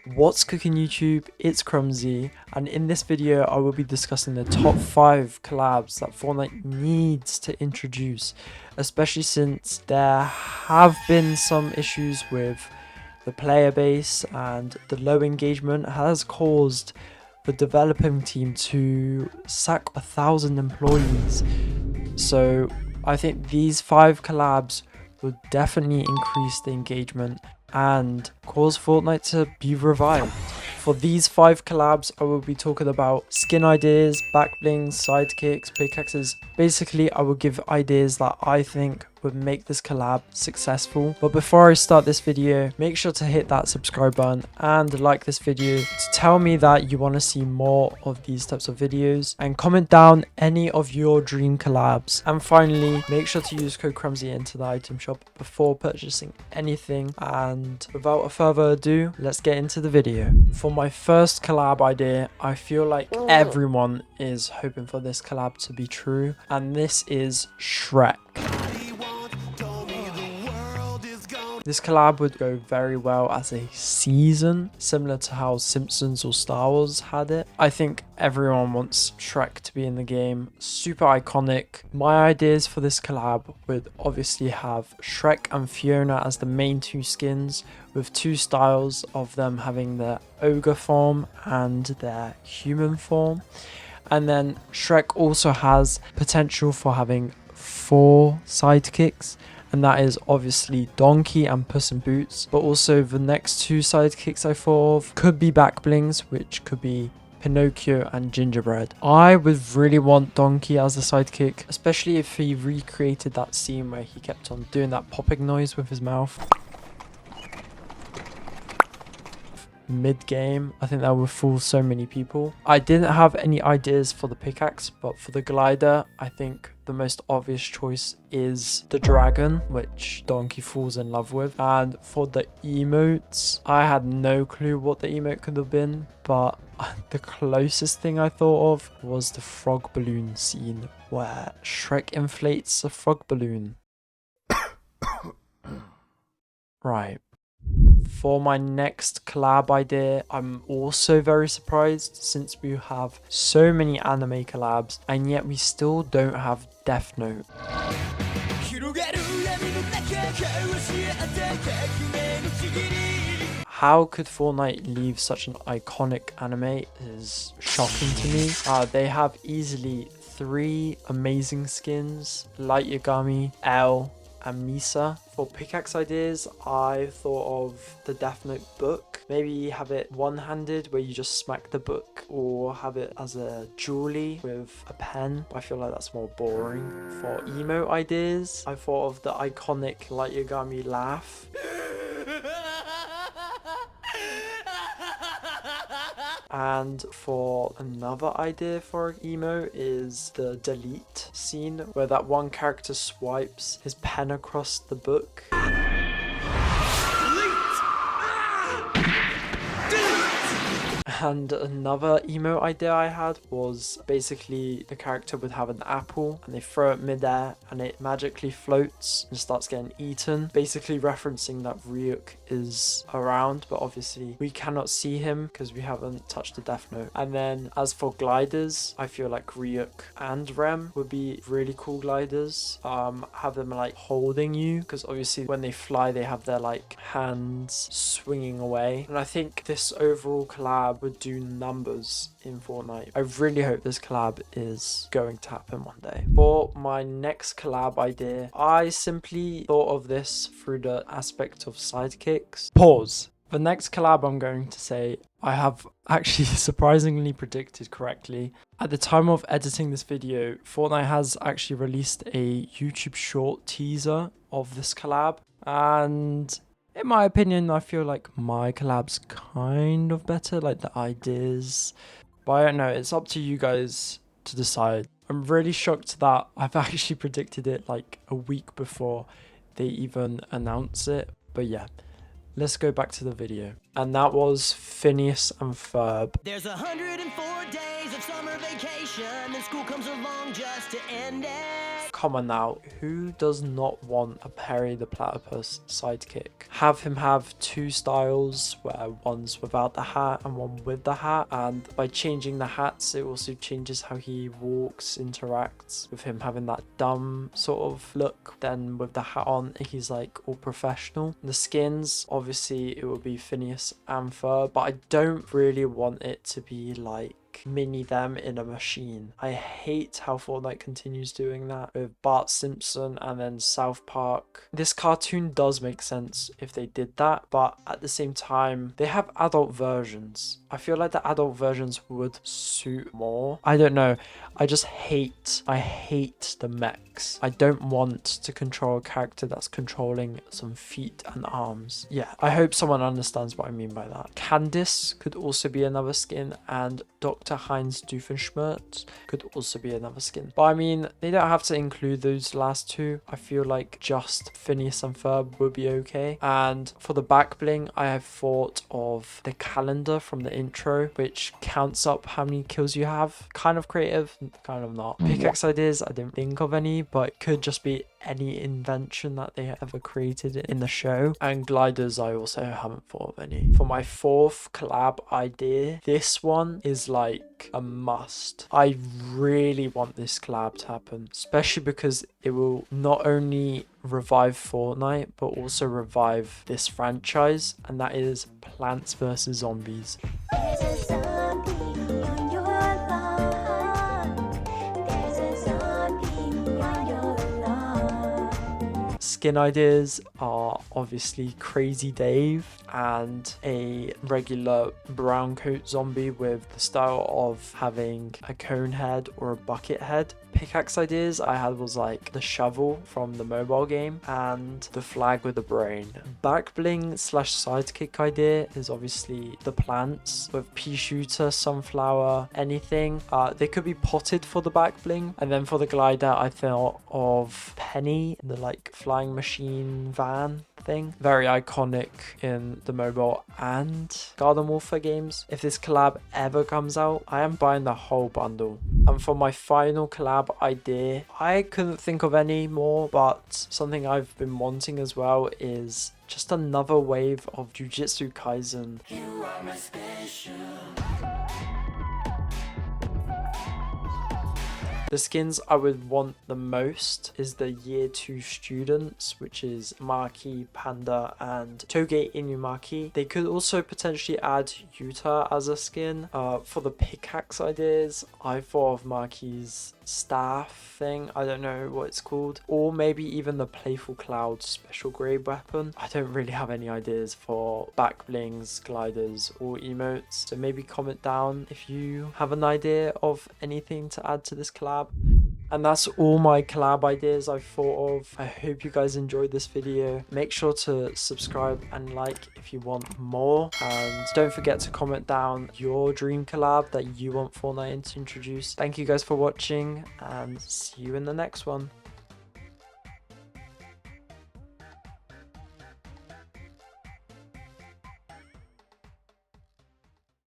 What's cooking YouTube? It's Crumbzi, and in this video I will be discussing the top 5 collabs that Fortnite needs to introduce, especially since there have been some issues with the player base and the low engagement has caused the developing team to sack 1,000 employees. So I think these 5 collabs will definitely increase the engagement and cause Fortnite to be revived. For these 5 collabs, I will be talking about skin ideas, back blings, sidekicks, pickaxes. Basically, I will give ideas that I think would make this collab successful. But before I start this video, make sure to hit that subscribe button and like this video to tell me that you want to see more of these types of videos, and comment down any of your dream collabs. And finally, make sure to use code Crumbzi into the item shop before purchasing anything. And without further ado, let's get into the video. For my first collab idea, I feel like everyone is hoping for this collab to be true, and this is Shrek. This collab would go very well as a season, similar to how Simpsons or Star Wars had it. I think everyone wants Shrek to be in the game. Super iconic. My ideas for this collab would obviously have Shrek and Fiona as the main 2 skins, with 2 styles of them having their ogre form and their human form. And then Shrek also has potential for having 4 sidekicks, and that is obviously Donkey and Puss in Boots. But also the next 2 sidekicks I thought of could be back blings, which could be Pinocchio and Gingerbread. I would really want Donkey as a sidekick, especially if he recreated that scene where he kept on doing that popping noise with his mouth mid-game. I think that would fool so many people. I didn't have any ideas for the pickaxe, but for the glider, I think the most obvious choice is the dragon, which Donkey falls in love with. And for the emotes, I had no clue what the emote could have been, but the closest thing I thought of was the frog balloon scene where Shrek inflates a frog balloon. Right. For my next collab idea, I'm also very surprised since we have so many anime collabs and yet we still don't have Death Note. How could Fortnite leave such an iconic anime is shocking to me. They have easily 3 amazing skins: Light Yagami, L, and Misa. For pickaxe ideas, I thought of the Death Note book. Maybe have it one-handed where you just smack the book, or have it as a jewelry with a pen. I feel like that's more boring. For emote ideas, I thought of the iconic Light Yagami laugh. And for another idea for an emo is the delete scene where that one character swipes his pen across the book. And another emo idea I had was basically the character would have an apple and they throw it midair and it magically floats and starts getting eaten, basically referencing that Ryuk is around, but obviously we cannot see him because we haven't touched the Death Note. And then as for gliders, I feel like Ryuk and Rem would be really cool gliders. Have them like holding you, because obviously when they fly they have their like hands swinging away, and I think this overall collab would do numbers in Fortnite. I really hope this collab is going to happen one day. For my next collab idea, I simply thought of this through the aspect of sidekicks. Pause. The next collab I'm going to say, I have actually surprisingly predicted correctly. At the time of editing this video, Fortnite has actually released a YouTube short teaser of this collab, and in my opinion, I feel like my collab's kind of better, like the ideas. But I don't know, it's up to you guys to decide. I'm really shocked that I've actually predicted it like a week before they even announce it. But yeah, let's go back to the video. And that was Phineas and Ferb. There's 104 days of summer vacation, and school comes along just to end it. come on now, who does not want a Perry the Platypus sidekick? Have him have two styles, where one's without the hat and one with the hat, and by changing the hats it also changes how he walks, interacts, with him having that dumb sort of look. Then with the hat on, he's like all professional. The skins, obviously it will be Phineas and Ferb, but I don't really want it to be like mini them in a machine. I hate how Fortnite continues doing that with Bart Simpson and then South Park. This cartoon does make sense if they did that, but at the same time they have adult versions. I feel like the adult versions would suit more. I don't know, I hate the mechs. I don't want to control a character that's controlling some feet and arms. Yeah, I hope someone understands what I mean by that. Candice could also be another skin, and Dr. Heinz Doofenshmirtz could also be another skin. But I mean, they don't have to include those last two. I feel like just Phineas and Ferb would be okay. And for the back bling, I have thought of the calendar from the intro, which counts up how many kills you have. Kind of creative, kind of not. Pickaxe ideas, I didn't think of any, but it could just be any invention that they ever created in the show. And gliders, I also haven't thought of any. For my fourth collab idea, this one is like a must. I really want this collab to happen, especially because it will not only revive Fortnite but also revive this franchise, and that is Plants vs Zombies. Skin ideas are obviously Crazy Dave and a regular brown coat zombie with the style of having a cone head or a bucket head. Pickaxe ideas I had was like the shovel from the mobile game and the flag with the brain. Back bling slash sidekick idea is obviously the plants with pea shooter, sunflower, anything. They could be potted for the back bling. And then for the glider, I thought of Penny, the like flying machine van thing. Very iconic in the mobile and Garden Warfare games. If this collab ever comes out, I am buying the whole bundle. And for my final collab idea, I couldn't think of any more, but something I've been wanting as well is just another wave of Jujutsu Kaisen. You are my special. The skins I would want the most is the year 2 students, which is Maki, Panda, and Toge Inumaki. They could also potentially add Yuta as a skin. For the pickaxe ideas, I thought of Maki's staff thing, I don't know what it's called, or maybe even the Playful Cloud special grade weapon. I don't really have any ideas for back blings, gliders, or emotes, so maybe comment down if you have an idea of anything to add to this collab. And that's all my collab ideas I've thought of. I hope you guys enjoyed this video. Make sure to subscribe and like if you want more. And don't forget to comment down your dream collab that you want Fortnite to introduce. Thank you guys for watching and see you in the next one.